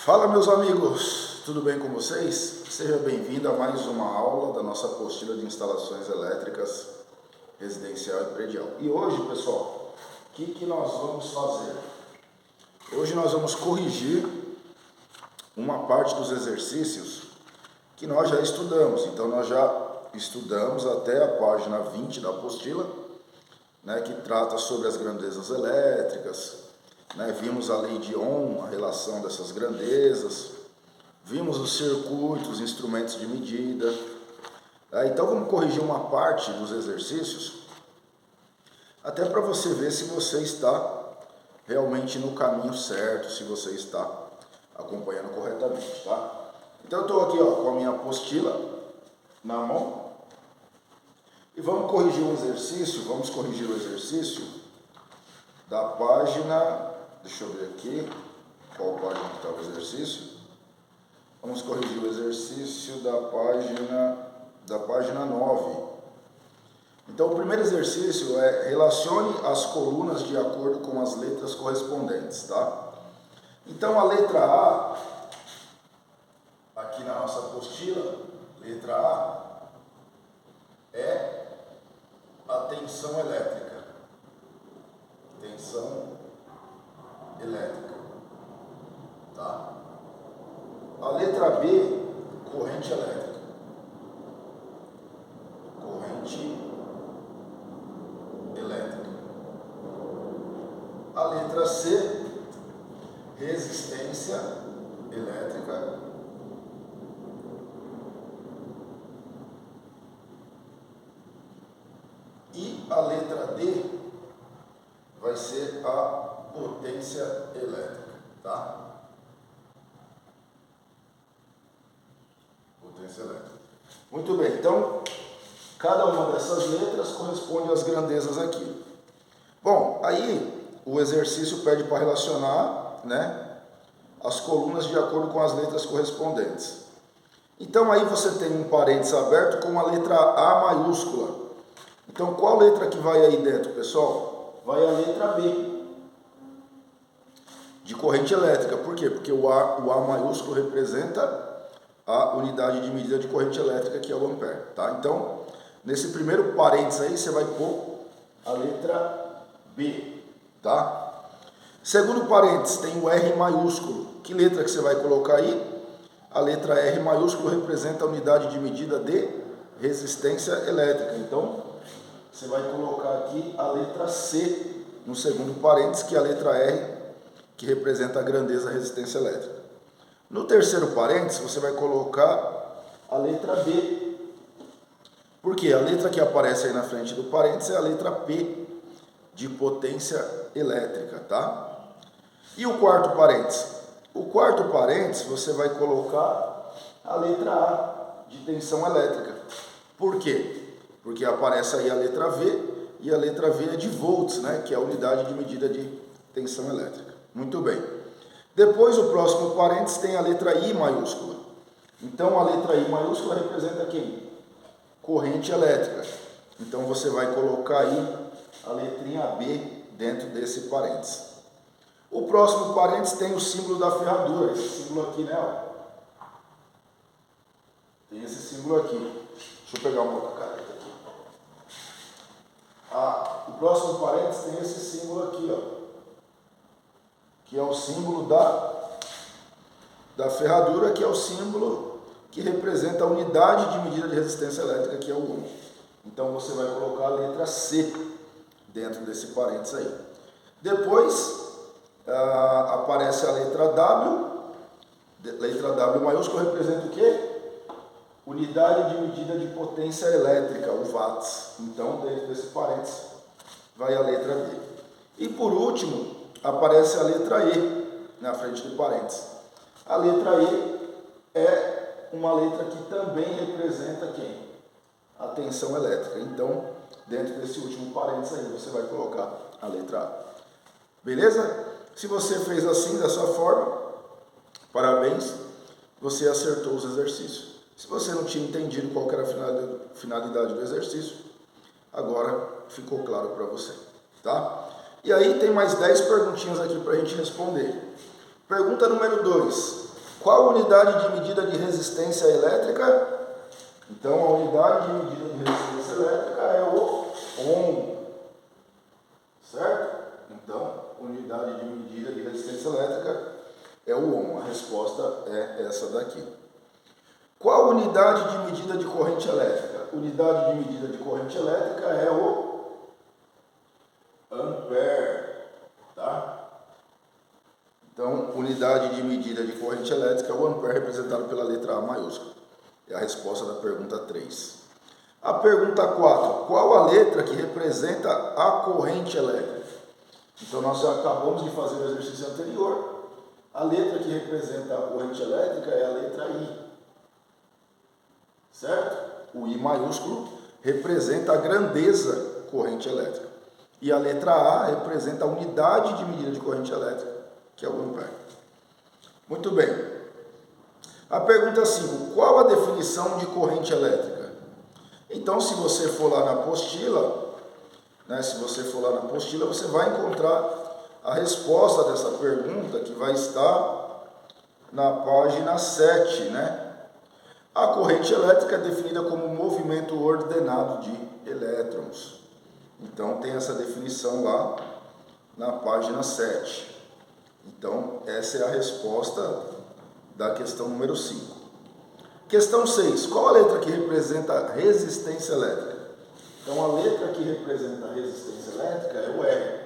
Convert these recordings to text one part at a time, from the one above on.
Fala, meus amigos, tudo bem com vocês? Seja bem-vindo a mais uma aula da nossa apostila de instalações elétricas residencial e predial. E hoje, pessoal, o que nós vamos fazer? Hoje nós vamos corrigir uma parte dos exercícios que nós já estudamos. Então, nós já estudamos até a página 20 da apostila, né, que trata sobre as grandezas elétricas. Vimos a lei de Ohm, a relação dessas grandezas, vimos os circuitos, os instrumentos de medida. Então vamos corrigir uma parte dos exercícios, até para você ver se você está realmente no caminho certo, se você está acompanhando corretamente, tá? Então eu estou aqui com a minha apostila na mão e vamos corrigir o exercício, da página... Deixa eu ver aqui, qual página que está o exercício. Vamos corrigir o exercício da página 9. Então, o primeiro exercício é relacione as colunas de acordo com as letras correspondentes, tá? Então, a letra A, aqui na nossa apostila, letra A, é a tensão elétrica. Tensão elétrica, tá? A letra B, corrente elétrica. Corrente elétrica. A letra C, resistência elétrica. E a letra D vai ser a potência elétrica, tá? Potência elétrica. Muito bem, então, cada uma dessas letras corresponde às grandezas aqui. Bom, aí o exercício pede para relacionar, as colunas de acordo com as letras correspondentes. Então, aí você tem um parênteses aberto com a letra A maiúscula. Então, qual letra que vai aí dentro, pessoal? Vai a letra B, de corrente elétrica. Por quê? Porque o A maiúsculo representa a unidade de medida de corrente elétrica, que é o ampere, tá? Então, nesse primeiro parênteses aí, você vai pôr a letra B, tá? Segundo parênteses, tem o R maiúsculo. Que letra que você vai colocar aí? A letra R maiúsculo representa a unidade de medida de resistência elétrica. Então, você vai colocar aqui a letra C no segundo parênteses, que é a letra R, que representa a grandeza resistência elétrica. No terceiro parênteses, você vai colocar a letra B. Por quê? A letra que aparece aí na frente do parênteses é a letra P, de potência elétrica, tá? E o quarto parênteses? O quarto parênteses, você vai colocar a letra A, de tensão elétrica. Por quê? Porque aparece aí a letra V, e a letra V é de volts, que é a unidade de medida de tensão elétrica. Muito bem. Depois, o próximo parênteses tem a letra I maiúscula. Então, a letra I maiúscula representa quem? Corrente elétrica. Então, você vai colocar aí a letrinha B dentro desse parênteses. O próximo parênteses tem o símbolo da ferradura. Esse símbolo aqui, Tem esse símbolo aqui. Deixa eu pegar uma outra caneta aqui. O próximo parênteses tem esse símbolo aqui, que é o símbolo da ferradura, que é o símbolo que representa a unidade de medida de resistência elétrica, que é o Ohm. Então, você vai colocar a letra C dentro desse parênteses aí. Depois, aparece a letra W. Letra W maiúscula representa o quê? Unidade de medida de potência elétrica, o watts. Então, dentro desse parênteses, vai a letra D. E, por último, aparece a letra E na frente do parênteses. A letra E é uma letra que também representa quem? A tensão elétrica. Então, dentro desse último parênteses aí, você vai colocar a letra A. Beleza? Se você fez assim, dessa forma, parabéns, você acertou os exercícios. Se você não tinha entendido qual era a finalidade do exercício, agora ficou claro para você, tá? E aí tem mais 10 perguntinhas aqui para a gente responder. Pergunta número 2. Qual a unidade de medida de resistência elétrica? Então, a unidade de medida de resistência elétrica é o ohm, certo? Então, unidade de medida de resistência elétrica é o ohm. A resposta é essa daqui. Qual a unidade de medida de corrente elétrica? Unidade de medida de corrente elétrica é o ampere, tá? Então, unidade de medida de corrente elétrica é o ampere, representado pela letra A maiúscula. É a resposta da pergunta 3. A pergunta 4. Qual a letra que representa a corrente elétrica? Então, nós já acabamos de fazer o exercício anterior. A letra que representa a corrente elétrica é a letra I. Certo? O I maiúsculo representa a grandeza corrente elétrica. E a letra A representa a unidade de medida de corrente elétrica, que é o ampere. Muito bem. A pergunta 5. Qual a definição de corrente elétrica? Então, se você for lá na apostila, você vai encontrar a resposta dessa pergunta, que vai estar na página 7, né? A corrente elétrica é definida como movimento ordenado de elétrons. Então, tem essa definição lá na página 7. Então, essa é a resposta da questão número 5. Questão 6. Qual a letra que representa a resistência elétrica? Então, a letra que representa a resistência elétrica é o R.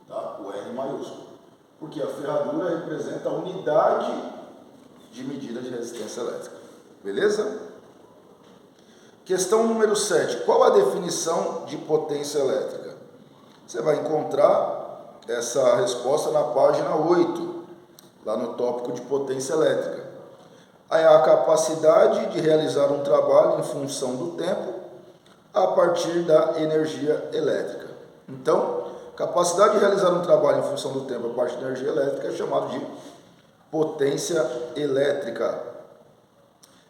Tá? O R maiúsculo. Porque a ferradura representa a unidade de medida de resistência elétrica. Beleza? Questão número 7. Qual a definição de potência elétrica? Você vai encontrar essa resposta na página 8. Lá no tópico de potência elétrica. É a capacidade de realizar um trabalho em função do tempo a partir da energia elétrica. Então, capacidade de realizar um trabalho em função do tempo a partir da energia elétrica é chamado de potência elétrica.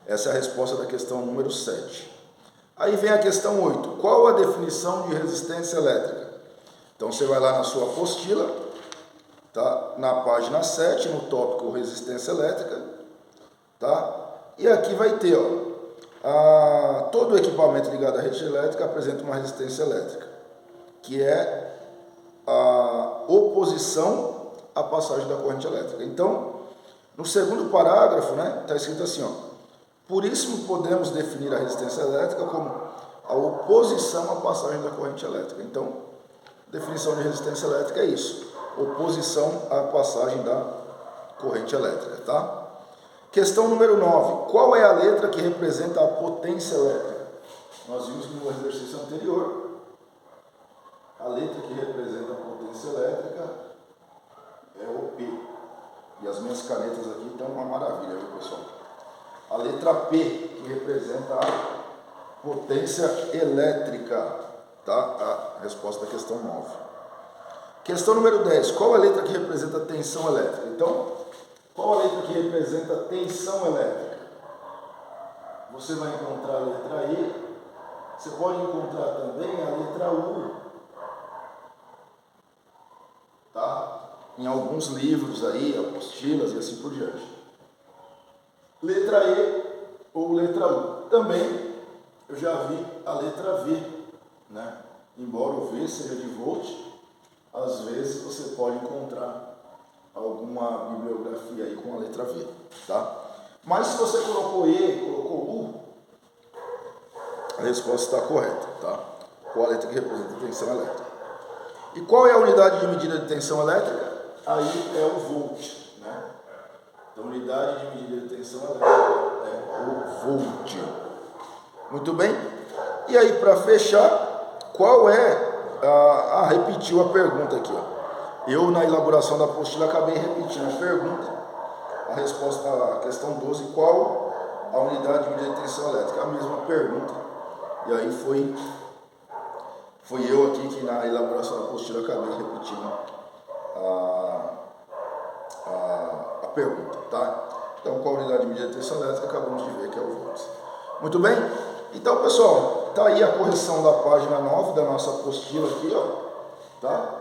Essa é a resposta da questão número 7. Aí vem a questão 8. Qual a definição de resistência elétrica? Então, você vai lá na sua apostila, tá? Na página 7, no tópico resistência elétrica, tá? E aqui vai ter, todo equipamento ligado à rede elétrica apresenta uma resistência elétrica, que é a oposição à passagem da corrente elétrica. Então, no segundo parágrafo, né, está escrito assim, por isso podemos definir a resistência elétrica como a oposição à passagem da corrente elétrica. Então, definição de resistência elétrica é isso. Oposição à passagem da corrente elétrica, tá? Questão número 9. Qual é a letra que representa a potência elétrica? Nós vimos no exercício anterior, a letra que representa a potência elétrica é o P. E as minhas canetas aqui estão uma maravilha, viu, pessoal? A letra P, que representa a potência elétrica, tá? A resposta da questão 9. Questão número 10. Qual a letra que representa a tensão elétrica? Então, qual a letra que representa a tensão elétrica? Você vai encontrar a letra E. Você pode encontrar também a letra U. Tá? Em alguns livros aí, apostilas e assim por diante. Letra E ou letra U. Também eu já vi a letra V, né? Embora o V seja de volt, às vezes você pode encontrar alguma bibliografia aí com a letra V, tá? Mas se você colocou E, colocou U, a resposta está correta, tá? Qual a letra que representa a tensão elétrica? E qual é a unidade de medida de tensão elétrica? Aí é o volt, né? Então, unidade de medida de tensão elétrica é o volt. Muito bem? E aí, para fechar, qual é repetiu a pergunta aqui, Eu, na elaboração da apostila, acabei repetindo a pergunta, a resposta à questão 12, qual a unidade de medida de tensão elétrica? A mesma pergunta. E aí foi eu aqui que, na elaboração da apostila, acabei repetindo a pergunta, tá? Então, qual a unidade de medida de tensão elétrica? Acabamos de ver que é o volts. Muito bem? Então, pessoal, tá aí a correção da página 9 da nossa apostila aqui, tá?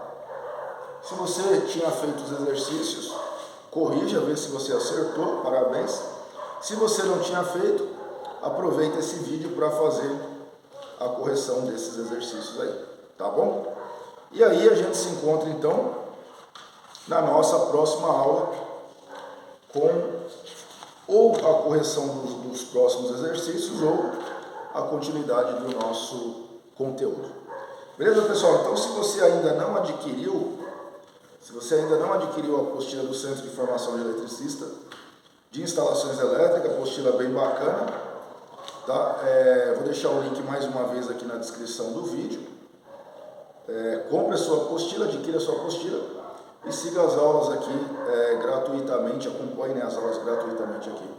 Se você tinha feito os exercícios, corrija, vê se você acertou, parabéns. Se você não tinha feito, aproveita esse vídeo para fazer a correção desses exercícios aí, tá bom? E aí a gente se encontra então na nossa próxima aula com ou a correção dos próximos exercícios ou a continuidade do nosso conteúdo. Beleza, pessoal? Então, se você ainda não adquiriu a apostila do Centro de Formação de Eletricista de Instalações Elétricas, apostila bem bacana, tá? Vou deixar o link mais uma vez aqui na descrição do vídeo. Compre a sua apostila, adquira a sua apostila e siga as aulas aqui gratuitamente, acompanhe as aulas gratuitamente aqui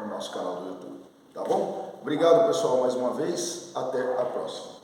no nosso canal do YouTube, tá bom? Obrigado, pessoal, mais uma vez, até a próxima.